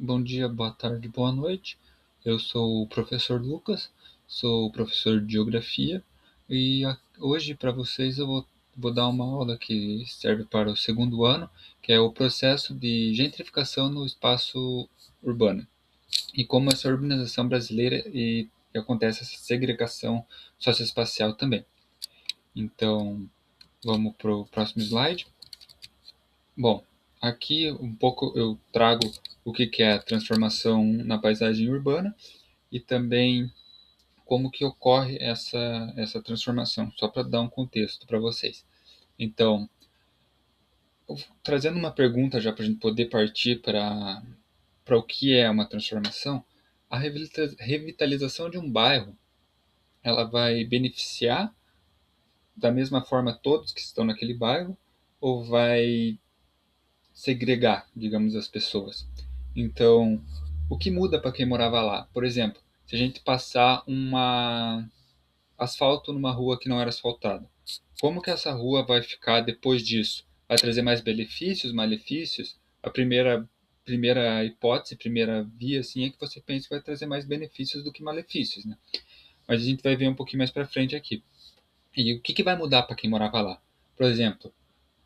Bom dia, boa tarde, boa noite. Eu sou o professor Lucas, sou professor de Geografia e hoje para vocês eu vou dar uma aula que serve para o segundo ano, que é o processo de gentrificação no espaço urbano e como essa urbanização brasileira e acontece essa segregação socioespacial também. Então, vamos para o próximo slide. Bom, aqui um pouco eu trago o que é a transformação na paisagem urbana e também como que ocorre essa transformação, só para dar um contexto para vocês. Então, trazendo uma pergunta já para a gente poder partir para o que é uma transformação, a revitalização de um bairro, ela vai beneficiar da mesma forma todos que estão naquele bairro ou vai segregar, digamos, as pessoas? Então, o que muda para quem morava lá? Por exemplo, se a gente passar uma asfalto numa rua que não era asfaltada. Como que essa rua vai ficar depois disso? Vai trazer mais benefícios, malefícios? A primeira hipótese, primeira via, assim, é que você pensa que vai trazer mais benefícios do que malefícios, né? Mas a gente vai ver um pouquinho mais para frente aqui. E o que vai mudar para quem morava lá? Por exemplo,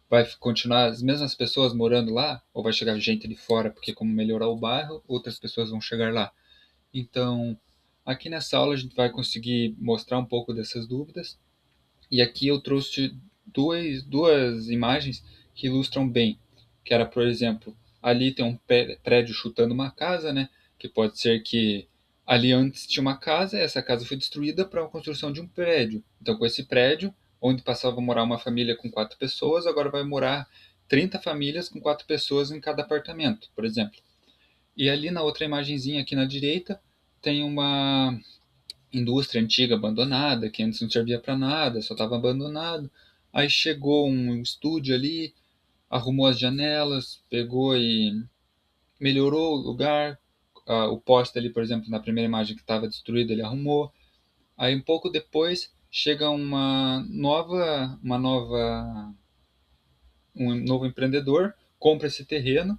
vai continuar as mesmas pessoas morando lá? Ou vai chegar gente de fora, porque como melhorar o bairro, outras pessoas vão chegar lá? Então, aqui nessa aula a gente vai conseguir mostrar um pouco dessas dúvidas. E aqui eu trouxe duas imagens que ilustram bem. Que era, por exemplo, ali tem um prédio chutando uma casa, né? Que pode ser que ali antes tinha uma casa, essa casa foi destruída para a construção de um prédio. Então, com esse prédio, onde passava a morar uma família com 4 pessoas, agora vai morar 30 famílias com 4 pessoas em cada apartamento, por exemplo. E ali na outra imagenzinha aqui na direita tem uma indústria antiga abandonada, que antes não servia para nada, só estava abandonado. Aí chegou um estúdio ali, arrumou as janelas, pegou e melhorou o lugar. O poste ali, por exemplo, na primeira imagem que estava destruído, ele arrumou. Aí um pouco depois chega um novo empreendedor, compra esse terreno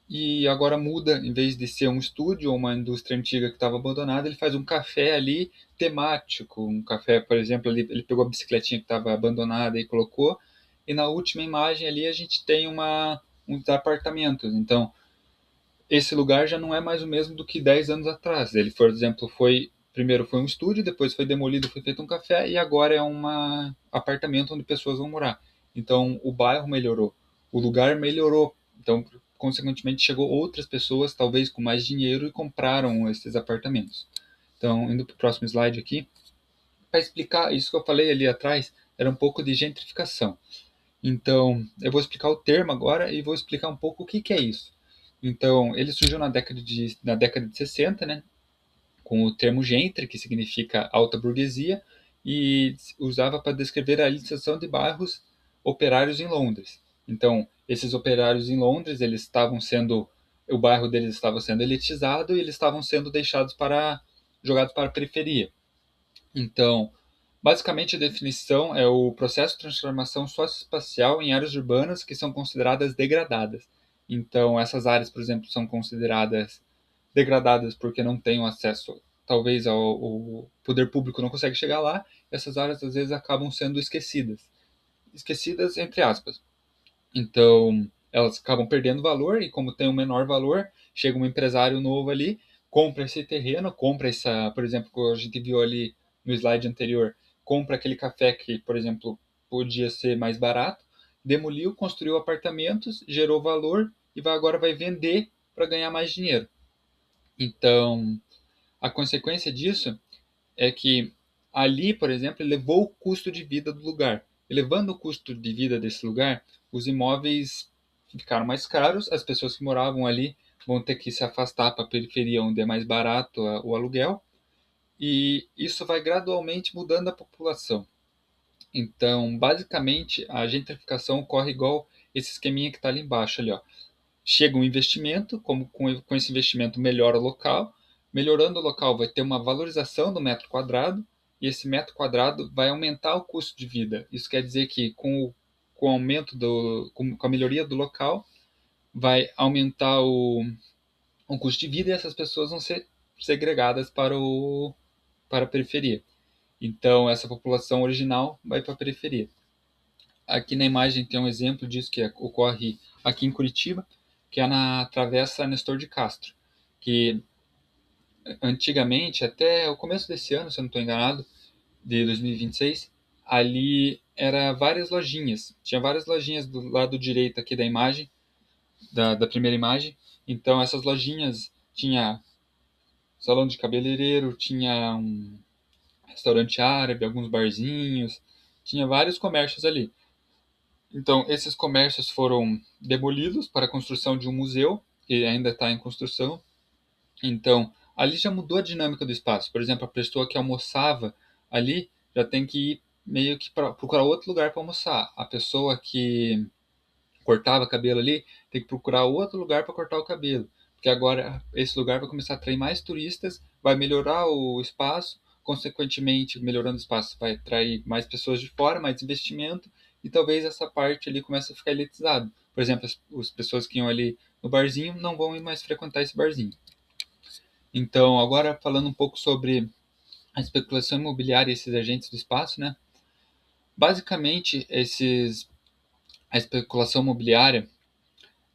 e agora muda, em vez de ser um estúdio ou uma indústria antiga que estava abandonada, ele faz um café ali temático, um café, por exemplo, ele pegou a bicicletinha que estava abandonada e colocou, e na última imagem ali a gente tem uns apartamentos. Então, esse lugar já não é mais o mesmo do que 10 anos atrás. Ele, por exemplo, primeiro foi um estúdio, depois foi demolido, foi feito um café, e agora é um apartamento onde pessoas vão morar. Então, o bairro melhorou, o lugar melhorou. Então, consequentemente, chegou outras pessoas, talvez com mais dinheiro, e compraram esses apartamentos. Então, indo para o próximo slide aqui, para explicar isso que eu falei ali atrás, era um pouco de gentrificação. Então, eu vou explicar o termo agora e vou explicar um pouco o que que é isso. Então, ele surgiu na década de 60, né, com o termo gentry, que significa alta burguesia, e usava para descrever a licitação de bairros operários em Londres. Então, esses operários em Londres, o bairro deles estava sendo elitizado e eles estavam sendo jogados para a periferia. Então, basicamente, a definição é o processo de transformação socioespacial em áreas urbanas que são consideradas degradadas. Então, essas áreas, por exemplo, são consideradas degradadas porque não têm acesso, talvez, ao poder público não consegue chegar lá. Essas áreas, às vezes, acabam sendo esquecidas. Esquecidas, entre aspas. Então, elas acabam perdendo valor e, como tem um menor valor, chega um empresário novo ali, compra esse terreno, compra por exemplo, que a gente viu ali no slide anterior, compra aquele café que, por exemplo, podia ser mais barato, demoliu, construiu apartamentos, gerou valor e agora vai vender para ganhar mais dinheiro. Então, a consequência disso é que ali, por exemplo, elevou o custo de vida do lugar. Elevando o custo de vida desse lugar, os imóveis ficaram mais caros, as pessoas que moravam ali vão ter que se afastar para a periferia, onde é mais barato o aluguel, e isso vai gradualmente mudando a população. Então, basicamente, a gentrificação ocorre igual esse esqueminha que está ali embaixo, ali, ó. Chega um investimento, como com esse investimento melhora o local, melhorando o local vai ter uma valorização do metro quadrado, e esse metro quadrado vai aumentar o custo de vida. Isso quer dizer que com o aumento com a melhoria do local, vai aumentar um custo de vida e essas pessoas vão ser segregadas para a periferia. Então, essa população original vai para a periferia. Aqui na imagem tem um exemplo disso que ocorre aqui em Curitiba, que é na Travessa Nestor de Castro, que antigamente, até o começo desse ano, se eu não estou enganado, de 2026, ali era várias lojinhas. Tinha várias lojinhas do lado direito aqui da imagem, da primeira imagem. Então, essas lojinhas tinha salão de cabeleireiro, tinha um restaurante árabe, alguns barzinhos, tinha vários comércios ali. Então, esses comércios foram demolidos para a construção de um museu, que ainda está em construção. Então, ali já mudou a dinâmica do espaço. Por exemplo, a pessoa que almoçava ali já tem que ir meio que procurar outro lugar para almoçar. A pessoa que cortava cabelo ali tem que procurar outro lugar para cortar o cabelo. Porque agora esse lugar vai começar a atrair mais turistas, vai melhorar o espaço, consequentemente, melhorando o espaço, vai atrair mais pessoas de fora, mais investimento, e talvez essa parte ali comece a ficar elitizada. Por exemplo, as pessoas que iam ali no barzinho não vão mais frequentar esse barzinho. Então, agora falando um pouco sobre a especulação imobiliária e esses agentes do espaço, né? Basicamente, a especulação imobiliária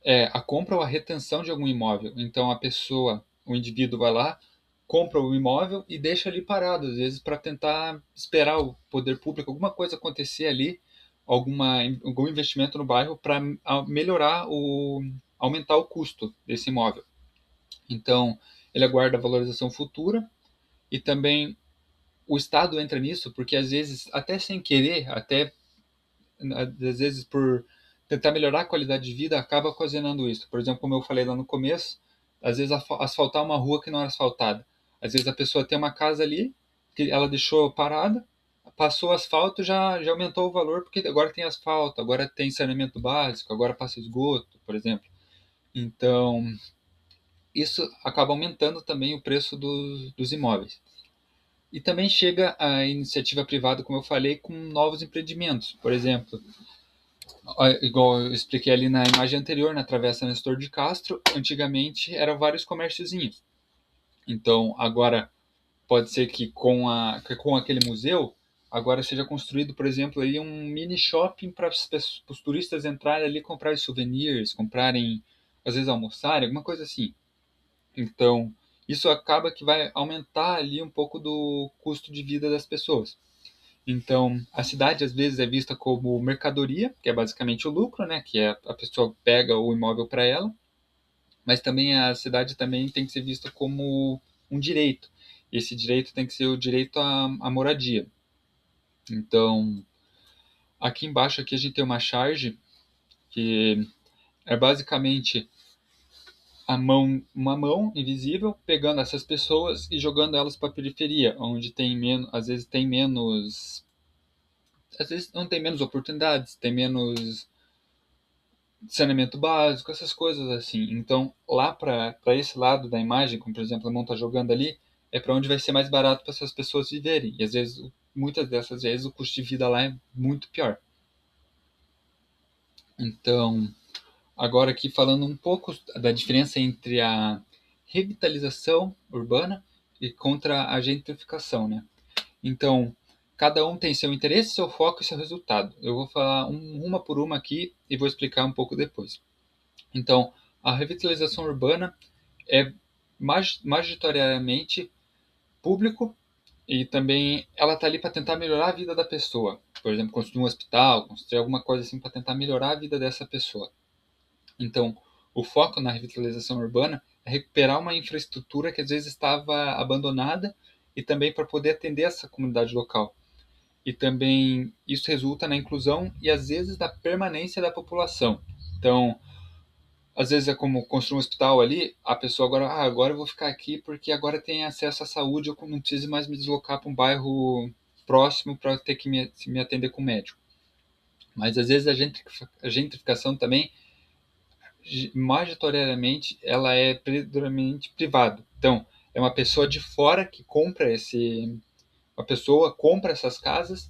é a compra ou a retenção de algum imóvel. Então, a pessoa, o indivíduo vai lá, compra o imóvel e deixa ali parado, às vezes para tentar esperar o poder público, alguma coisa acontecer ali, algum investimento no bairro para melhorar aumentar o custo desse imóvel. Então, ele aguarda a valorização futura e também o Estado entra nisso porque às vezes, até sem querer, até às vezes por tentar melhorar a qualidade de vida, acaba ocasionando isso. Por exemplo, como eu falei lá no começo, às vezes asfaltar uma rua que não era asfaltada. Às vezes a pessoa tem uma casa ali que ela deixou parada, passou o asfalto, já aumentou o valor porque agora tem asfalto, agora tem saneamento básico, agora passa esgoto, por exemplo. Então, isso acaba aumentando também o preço dos imóveis. E também chega a iniciativa privada, como eu falei, com novos empreendimentos. Por exemplo, igual eu expliquei ali na imagem anterior, na Travessa Nestor de Castro, antigamente eram vários comérciozinhos. Então, agora pode ser que com aquele museu, agora seja construído, por exemplo, aí um mini shopping para os turistas entrarem ali, comprarem souvenirs, comprarem, às vezes almoçarem, alguma coisa assim. Então, isso acaba que vai aumentar ali um pouco do custo de vida das pessoas. Então, a cidade às vezes é vista como mercadoria, que é basicamente o lucro, né? Que é a pessoa pega o imóvel para ela, mas também a cidade também tem que ser vista como um direito. Esse direito tem que ser o direito à moradia. Então, aqui embaixo aqui a gente tem uma charge que é basicamente uma mão invisível pegando essas pessoas e jogando elas para a periferia, onde tem menos, às vezes não tem menos oportunidades, tem menos saneamento básico, essas coisas assim. Então, lá para esse lado da imagem, como por exemplo a mão está jogando ali, é para onde vai ser mais barato para essas pessoas viverem. E às vezes, muitas dessas vezes, o custo de vida lá é muito pior. Então, agora aqui falando um pouco da diferença entre a revitalização urbana e contra a gentrificação, né? Então, cada um tem seu interesse, seu foco e seu resultado. Eu vou falar uma por uma aqui e vou explicar um pouco depois. Então, a revitalização urbana é majoritariamente público e também ela está ali para tentar melhorar a vida da pessoa. Por exemplo, construir um hospital, construir alguma coisa assim para tentar melhorar a vida dessa pessoa. Então, o foco na revitalização urbana é recuperar uma infraestrutura que às vezes estava abandonada e também para poder atender essa comunidade local. E também isso resulta na inclusão e às vezes na permanência da população. Então, às vezes é como construir um hospital ali, a pessoa agora eu vou ficar aqui porque agora tem acesso à saúde, eu não preciso mais me deslocar para um bairro próximo para ter que me atender com médico. Mas às vezes a gentrificação também, majoritariamente, ela é predominantemente privada. Então, é uma pessoa de fora que compra uma pessoa compra essas casas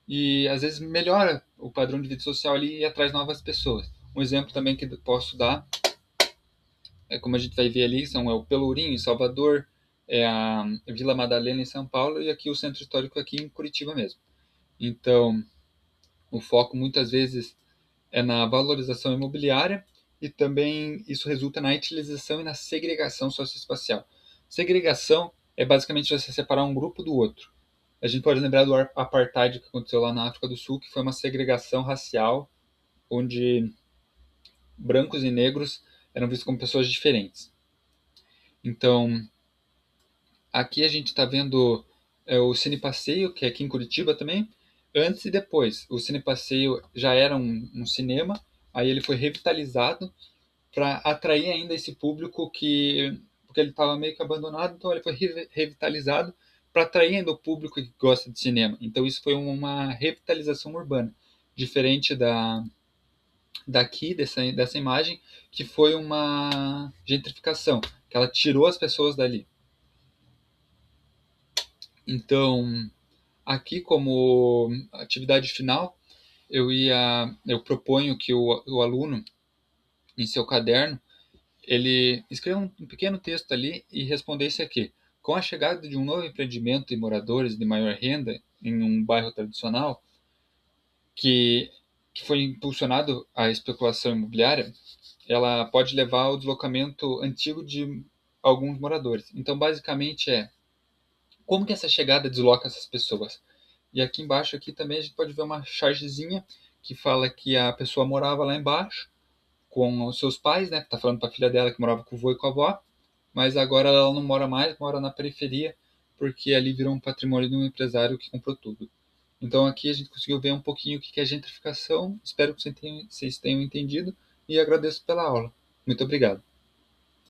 e às vezes melhora o padrão de vida social ali e atrai novas pessoas. Um exemplo também que posso dar como a gente vai ver ali, é o Pelourinho em Salvador, é a Vila Madalena em São Paulo e aqui o Centro Histórico aqui em Curitiba mesmo. Então, o foco muitas vezes é na valorização imobiliária e também isso resulta na etilização e na segregação socioespacial. Segregação é basicamente você separar um grupo do outro. A gente pode lembrar do apartheid que aconteceu lá na África do Sul, que foi uma segregação racial, onde brancos e negros eram vistos como pessoas diferentes. Então, aqui a gente está vendo o Cine Passeio, que é aqui em Curitiba também, antes e depois. O Cine Passeio já era um cinema, aí ele foi revitalizado para atrair ainda esse público porque ele estava meio que abandonado, então ele foi revitalizado para atrair ainda o público que gosta de cinema. Então isso foi uma revitalização urbana, diferente dessa imagem, que foi uma gentrificação, que ela tirou as pessoas dali. Então, aqui como atividade final, eu proponho que o aluno, em seu caderno, ele escreva um pequeno texto ali e respondesse aqui. Com a chegada de um novo empreendimento e moradores de maior renda em um bairro tradicional, que, que foi impulsionado a especulação imobiliária, ela pode levar ao deslocamento antigo de alguns moradores. Então, basicamente como que essa chegada desloca essas pessoas? E aqui embaixo aqui também a gente pode ver uma chargezinha que fala que a pessoa morava lá embaixo com os seus pais, né? Tá falando para a filha dela que morava com o vô e com a avó, mas agora ela não mora mais, mora na periferia, porque ali virou um patrimônio de um empresário que comprou tudo. Então aqui a gente conseguiu ver um pouquinho o que é gentrificação. Espero que vocês tenham entendido e agradeço pela aula. Muito obrigado.